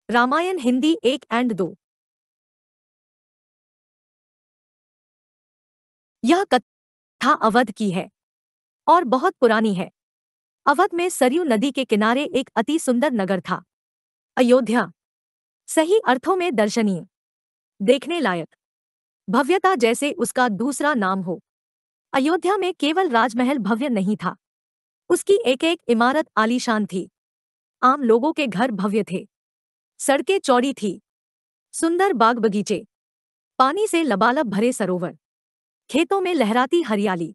रामायण हिंदी 1 और 2। यह कथा अवध की है और बहुत पुरानी है। अवध में सरयू नदी के किनारे एक अति सुंदर नगर था, अयोध्या। सही अर्थों में दर्शनीय, देखने लायक, भव्यता जैसे उसका दूसरा नाम हो। अयोध्या में केवल राजमहल भव्य नहीं था, उसकी एक एक इमारत आलीशान थी। आम लोगों के घर भव्य थे, सड़कें चौड़ी थी, सुंदर बाग बगीचे, पानी से लबालब भरे सरोवर, खेतों में लहराती हरियाली,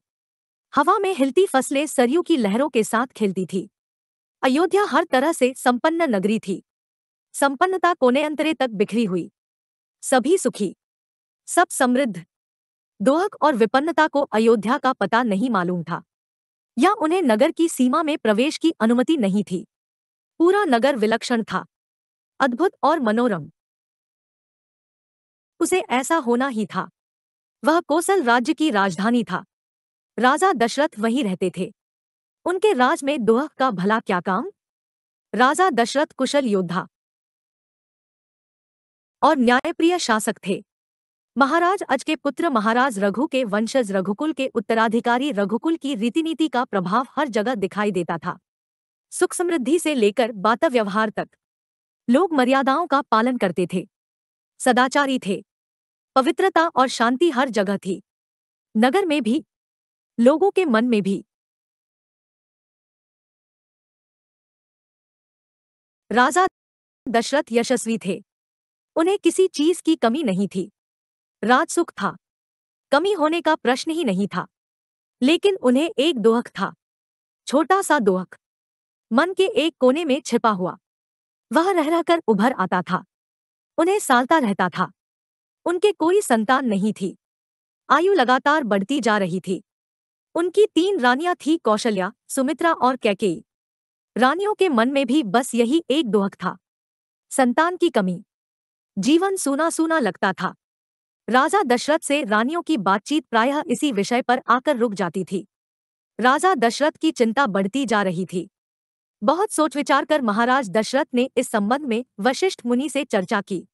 हवा में हिलती फसलें सरयू की लहरों के साथ खेलती थी। अयोध्या हर तरह से संपन्न नगरी थी। संपन्नता कोने अंतरे तक बिखरी हुई, सभी सुखी, सब समृद्ध। दोहक और विपन्नता को अयोध्या का पता नहीं मालूम था, या उन्हें नगर की सीमा में प्रवेश की अनुमति नहीं थी। पूरा नगर विलक्षण था, अद्भुत और मनोरम। उसे ऐसा होना ही था। वह कोसल राज्य की राजधानी था। राजा दशरथ वहीं रहते थे। उनके राज में दोहक का भला क्या काम। राजा दशरथ कुशल योद्धा और न्यायप्रिय शासक थे। महाराज अज के पुत्र महाराज रघु के वंशज रघुकुल के उत्तराधिकारी रघुकुल की रीतिनीति का प्रभाव हर जगह दिखाई देता था। सुख समृद्धि से लेकर बात व्यवहार तक लोग मर्यादाओं का पालन करते थे, सदाचारी थे। पवित्रता और शांति हर जगह थी, नगर में भी, लोगों के मन में भी। राजा दशरथ यशस्वी थे, उन्हें किसी चीज की कमी नहीं थी। राजसुख था, कमी होने का प्रश्न ही नहीं था। लेकिन उन्हें एक दोहक था, छोटा सा दोहक, मन के एक कोने में छिपा हुआ। वह रह रहकर उभर आता था, उन्हें सालता रहता था। उनके कोई संतान नहीं थी, आयु लगातार बढ़ती जा रही थी। उनकी 3 रानियां थी, कौशल्या, सुमित्रा और कैकेयी। रानियों के मन में भी बस यही एक दोहक था, संतान की कमी। जीवन सूना सूना लगता था। राजा दशरथ से रानियों की बातचीत प्रायः इसी विषय पर आकर रुक जाती थी। राजा दशरथ की चिंता बढ़ती जा रही थी। बहुत सोच विचार कर महाराज दशरथ ने इस संबंध में वशिष्ठ मुनि से चर्चा की।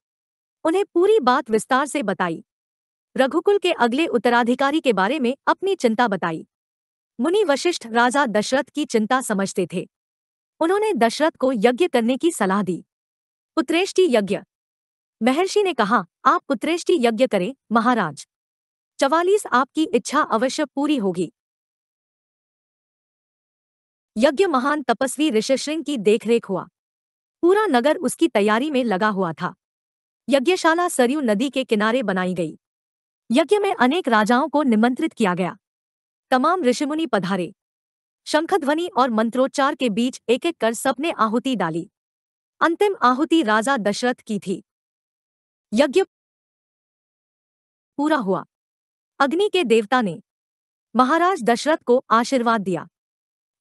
उन्हें पूरी बात विस्तार से बताई। रघुकुल के अगले उत्तराधिकारी के बारे में अपनी चिंता बताई। मुनि वशिष्ठ राजा दशरथ की चिंता समझते थे। उन्होंने दशरथ को यज्ञ करने की सलाह दी। पुत्रेष्टि यज्ञ। महर्षि ने कहा, आप पुत्रेष्टि यज्ञ करें महाराज। 44 आपकी इच्छा अवश्य पूरी होगी। यज्ञ महान तपस्वी ऋषिशृंग की देखरेख हुआ। पूरा नगर उसकी तैयारी में लगा हुआ था। यज्ञशाला सरयू नदी के किनारे बनाई गई। यज्ञ में अनेक राजाओं को निमंत्रित किया गया। तमाम ऋषिमुनि पधारे। शंखध्वनि और मंत्रोच्चार के बीच एक एक कर सबने आहुति डाली। अंतिम आहुति राजा दशरथ की थी। यज्ञ पूरा हुआ। अग्नि के देवता ने महाराज दशरथ को आशीर्वाद दिया।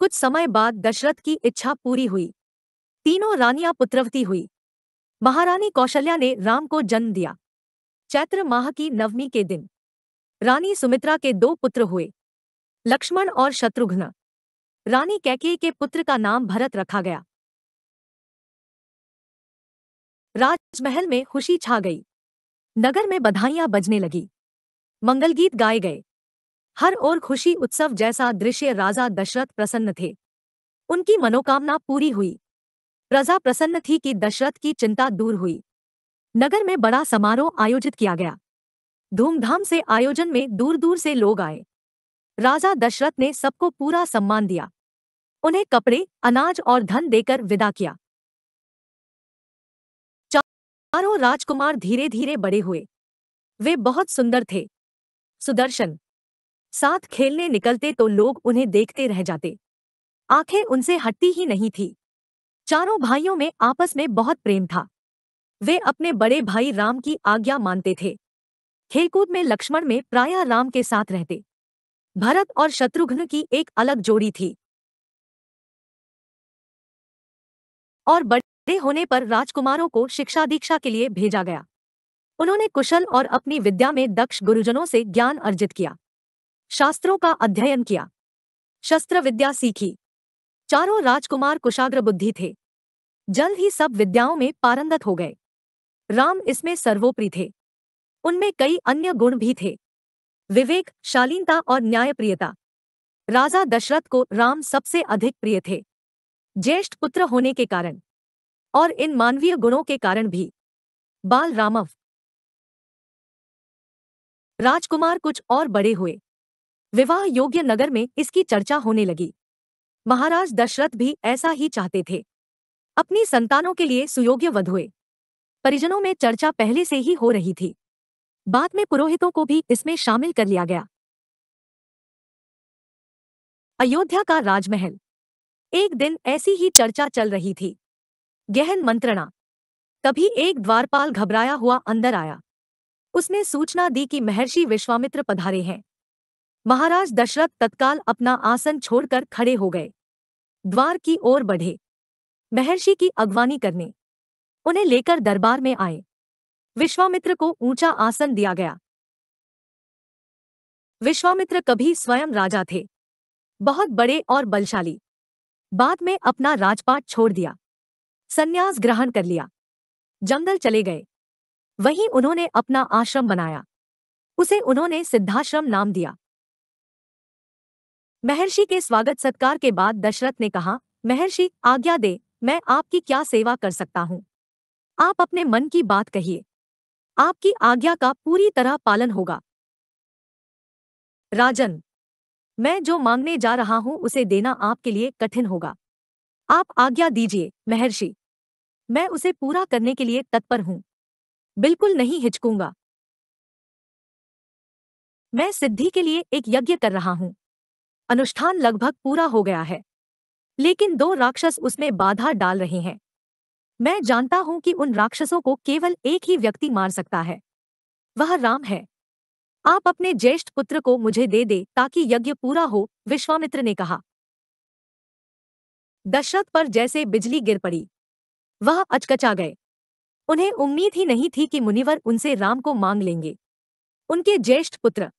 कुछ समय बाद दशरथ की इच्छा पूरी हुई। तीनों रानियां पुत्रवती हुई। महारानी कौशल्या ने राम को जन्म दिया। चैत्र माह की नवमी के दिन रानी सुमित्रा के 2 पुत्र हुए, लक्ष्मण और शत्रुघ्न। रानी कैकेयी के पुत्र का नाम भरत रखा गया। राजमहल में खुशी छा गई। नगर में बधाइयां बजने लगी, मंगलगीत गाए गए। हर ओर खुशी उत्सव जैसा दृश्य। राजा दशरथ प्रसन्न थे, उनकी मनोकामना पूरी हुई। प्रजा प्रसन्न थी कि दशरथ की चिंता दूर हुई। नगर में बड़ा समारोह आयोजित किया गया। धूमधाम से आयोजन में दूर दूर से लोग आए। राजा दशरथ ने सबको पूरा सम्मान दिया, उन्हें कपड़े, अनाज और धन देकर विदा किया। चारों राजकुमार धीरे धीरे बड़े हुए। वे बहुत सुंदर थे, सुदर्शन। साथ खेलने निकलते तो लोग उन्हें देखते रह जाते। आंखें उनसे हटती ही नहीं थी। चारों भाइयों में आपस में बहुत प्रेम था। वे अपने बड़े भाई राम की आज्ञा मानते थे। खेलकूद में लक्ष्मण में प्रायः राम के साथ रहते। भरत और शत्रुघ्न की एक अलग जोड़ी थी। और बड़े होने पर राजकुमारों को शिक्षा दीक्षा के लिए भेजा गया। उन्होंने कुशल और अपनी विद्या में दक्ष गुरुजनों से ज्ञान अर्जित किया। शास्त्रों का अध्ययन किया, शस्त्र विद्या सीखी। चारों राजकुमार कुशाग्र बुद्धि थे। जल्द ही सब विद्याओं में पारंगत हो गए। राम इसमें सर्वोपरि थे। उनमें कई अन्य गुण भी थे, विवेक, शालीनता और न्यायप्रियता। राजा दशरथ को राम सबसे अधिक प्रिय थे, ज्येष्ठ पुत्र होने के कारण और इन मानवीय गुणों के कारण भी। बाल रामव राजकुमार कुछ और बड़े हुए। विवाह योग्य नगर में इसकी चर्चा होने लगी। महाराज दशरथ भी ऐसा ही चाहते थे, अपनी संतानों के लिए सुयोग्य वधुए। परिजनों में चर्चा पहले से ही हो रही थी, बाद में पुरोहितों को भी इसमें शामिल कर लिया गया। अयोध्या का राजमहल। एक दिन ऐसी ही चर्चा चल रही थी, गहन मंत्रणा। तभी एक द्वारपाल घबराया हुआ अंदर आया। उसने सूचना दी कि महर्षि विश्वामित्र पधारे हैं। महाराज दशरथ तत्काल अपना आसन छोड़कर खड़े हो गए, द्वार की ओर बढ़े, महर्षि की अगवानी करने। उन्हें लेकर दरबार में आए। विश्वामित्र को ऊंचा आसन दिया गया। विश्वामित्र कभी स्वयं राजा थे, बहुत बड़े और बलशाली। बाद में अपना राजपाट छोड़ दिया, संन्यास ग्रहण कर लिया, जंगल चले गए। वहीं उन्होंने अपना आश्रम बनाया, उसे उन्होंने सिद्धाश्रम नाम दिया। महर्षि के स्वागत सत्कार के बाद दशरथ ने कहा, महर्षि आज्ञा दे, मैं आपकी क्या सेवा कर सकता हूँ? आप अपने मन की बात कहिए, आपकी आज्ञा का पूरी तरह पालन होगा। राजन, मैं जो मांगने जा रहा हूँ उसे देना आपके लिए कठिन होगा। आप आज्ञा दीजिए महर्षि, मैं उसे पूरा करने के लिए तत्पर हूँ, बिल्कुल नहीं हिचकूंगा। मैं सिद्धि के लिए एक यज्ञ कर रहा हूँ, अनुष्ठान लगभग पूरा हो गया है, लेकिन 2 राक्षस उसमें बाधा डाल रहे हैं। मैं जानता हूं कि उन राक्षसों को केवल एक ही व्यक्ति मार सकता है, वह राम है। आप अपने ज्येष्ठ पुत्र को मुझे दे दे ताकि यज्ञ पूरा हो, विश्वामित्र ने कहा। दशरथ पर जैसे बिजली गिर पड़ी, वह अचकचा गए। उन्हें उम्मीद ही नहीं थी कि मुनिवर उनसे राम को मांग लेंगे, उनके ज्येष्ठ पुत्र,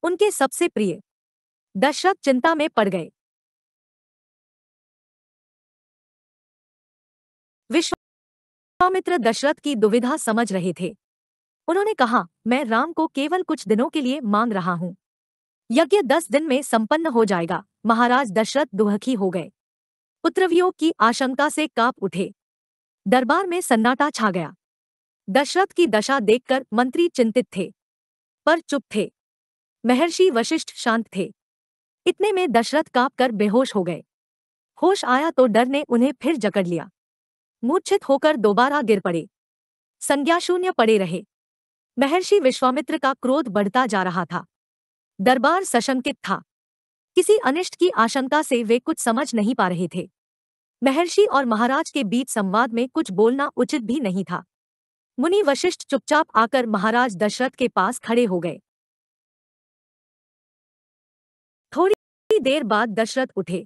उनके सबसे प्रिय। दशरथ चिंता में पड़ गए। विश्वामित्र दशरथ की दुविधा समझ रहे थे। उन्होंने कहा, मैं राम को केवल कुछ दिनों के लिए मांग रहा हूं, यज्ञ 10 दिन में संपन्न हो जाएगा। महाराज दशरथ दुखी हो गए, पुत्रवियोग की आशंका से कांप उठे। दरबार में सन्नाटा छा गया। दशरथ की दशा देखकर मंत्री चिंतित थे, पर चुप थे। महर्षि वशिष्ठ शांत थे। इतने में दशरथ कांप कर बेहोश हो गए। होश आया तो डर ने उन्हें फिर जकड़ लिया। मूर्छित होकर दोबारा गिर पड़े, संज्ञाशून्य पड़े रहे। महर्षि विश्वामित्र का क्रोध बढ़ता जा रहा था। दरबार सशंकित था, किसी अनिष्ट की आशंका से वे कुछ समझ नहीं पा रहे थे। महर्षि और महाराज के बीच संवाद में कुछ बोलना उचित भी नहीं था। मुनि वशिष्ठ चुपचाप आकर महाराज दशरथ के पास खड़े हो गए। थोड़ी देर बाद दशरथ उठे।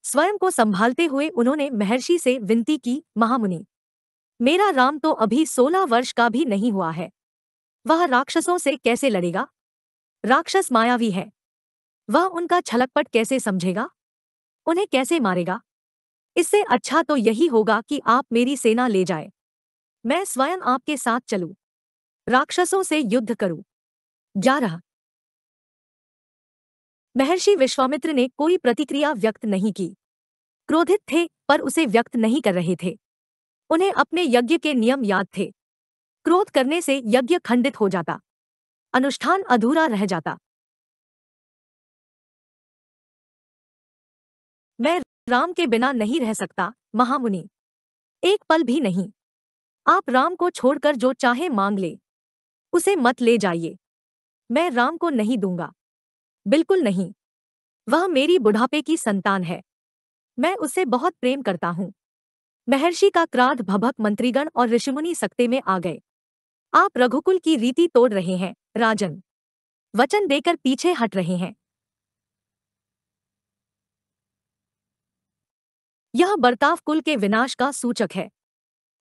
स्वयं को संभालते हुए उन्होंने महर्षि से विनती की, महामुनि, मेरा राम तो अभी 16 वर्ष का भी नहीं हुआ है, वह राक्षसों से कैसे लड़ेगा? राक्षस मायावी है, वह उनका छलकपट कैसे समझेगा? उन्हें कैसे मारेगा? इससे अच्छा तो यही होगा कि आप मेरी सेना ले जाए, मैं स्वयं आपके साथ चलूं, राक्षसों से युद्ध करूं। 11 महर्षि विश्वामित्र ने कोई प्रतिक्रिया व्यक्त नहीं की। क्रोधित थे पर उसे व्यक्त नहीं कर रहे थे। उन्हें अपने यज्ञ के नियम याद थे। क्रोध करने से यज्ञ खंडित हो जाता, अनुष्ठान अधूरा रह जाता। मैं राम के बिना नहीं रह सकता महामुनि, एक पल भी नहीं। आप राम को छोड़कर जो चाहे मांग ले, उसे मत ले जाइए। मैं राम को नहीं दूंगा, बिल्कुल नहीं। वह मेरी बुढ़ापे की संतान है, मैं उससे बहुत प्रेम करता हूँ। महर्षि का क्रोध भभक मंत्रीगण और ऋषिमुनि सकते में आ गए। आप रघुकुल की रीति तोड़ रहे हैं राजन, वचन देकर पीछे हट रहे हैं। यह बर्ताव कुल के विनाश का सूचक है।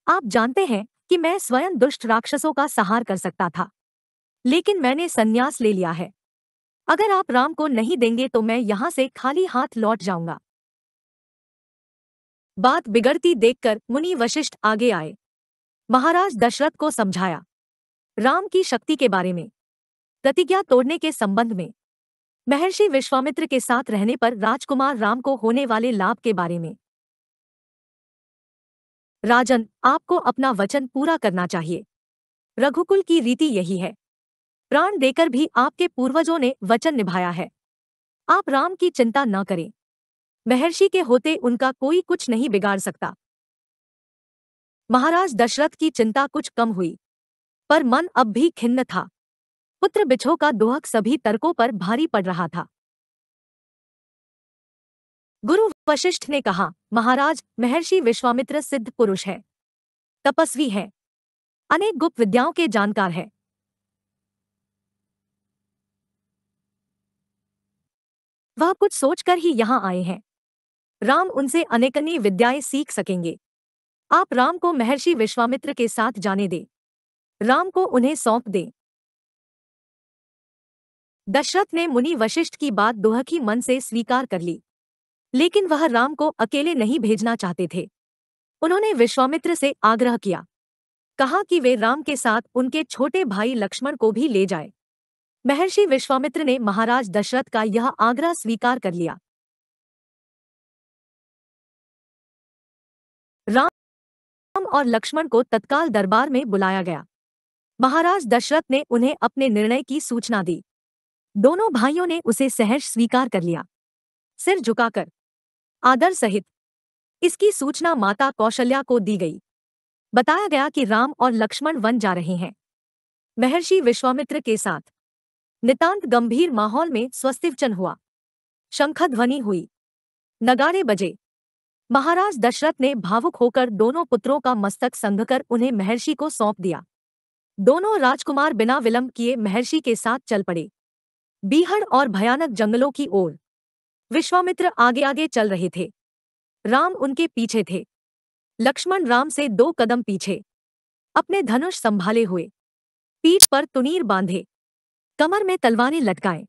आप जानते हैं कि मैं स्वयं दुष्ट राक्षसों का संहार कर सकता था, लेकिन मैंने संन्यास ले लिया है। अगर आप राम को नहीं देंगे तो मैं यहाँ से खाली हाथ लौट जाऊंगा। बात बिगड़ती देखकर मुनि वशिष्ठ आगे आए। महाराज दशरथ को समझाया, राम की शक्ति के बारे में, प्रतिज्ञा तोड़ने के संबंध में, महर्षि विश्वामित्र के साथ रहने पर राजकुमार राम को होने वाले लाभ के बारे में। राजन, आपको अपना वचन पूरा करना चाहिए। रघुकुल की रीति यही है। प्राण देकर भी आपके पूर्वजों ने वचन निभाया है। आप राम की चिंता न करें। महर्षि के होते उनका कोई कुछ नहीं बिगाड़ सकता। महाराज दशरथ की चिंता कुछ कम हुई, पर मन अब भी खिन्न था। पुत्र बिछो का दुहक सभी तर्कों पर भारी पड़ रहा था। गुरु वशिष्ठ ने कहा, महाराज, महर्षि विश्वामित्र सिद्ध पुरुष है, तपस्वी है, अनेक गुप्त विद्याओं के जानकार है। वह कुछ सोचकर ही यहाँ आए हैं। राम उनसे अनेकनी विद्याएं सीख सकेंगे। आप राम को महर्षि विश्वामित्र के साथ जाने दें। राम को उन्हें सौंप दें। दशरथ ने मुनि वशिष्ठ की बात दुहकी मन से स्वीकार कर ली, लेकिन वह राम को अकेले नहीं भेजना चाहते थे। उन्होंने विश्वामित्र से आग्रह किया, कहा कि वे राम के साथ उनके छोटे भाई लक्ष्मण को भी ले जाए। महर्षि विश्वामित्र ने महाराज दशरथ का यह आग्रह स्वीकार कर लिया। राम और लक्ष्मण को तत्काल दरबार में बुलाया गया। महाराज दशरथ ने उन्हें अपने निर्णय की सूचना दी। दोनों भाइयों ने उसे सहर्ष स्वीकार कर लिया, सिर झुकाकर, आदर सहित। इसकी सूचना माता कौशल्या को दी गई। बताया गया कि राम और लक्ष्मण वन जा रहे हैं, महर्षि विश्वामित्र के साथ। नितांत गंभीर माहौल में स्वस्तिवचन हुआ, शंखध्वनि हुई, नगाड़े बजे। महाराज दशरथ ने भावुक होकर दोनों पुत्रों का मस्तक संघकर उन्हें महर्षि को सौंप दिया। दोनों राजकुमार बिना विलंब किए महर्षि के साथ चल पड़े, बीहड़ और भयानक जंगलों की ओर। विश्वामित्र आगे आगे चल रहे थे, राम उनके पीछे थे। लक्ष्मण राम से 2 कदम पीछे, अपने धनुष संभाले हुए, पीठ पर तुनीर बांधे, कमर में तलवारें लटकाए।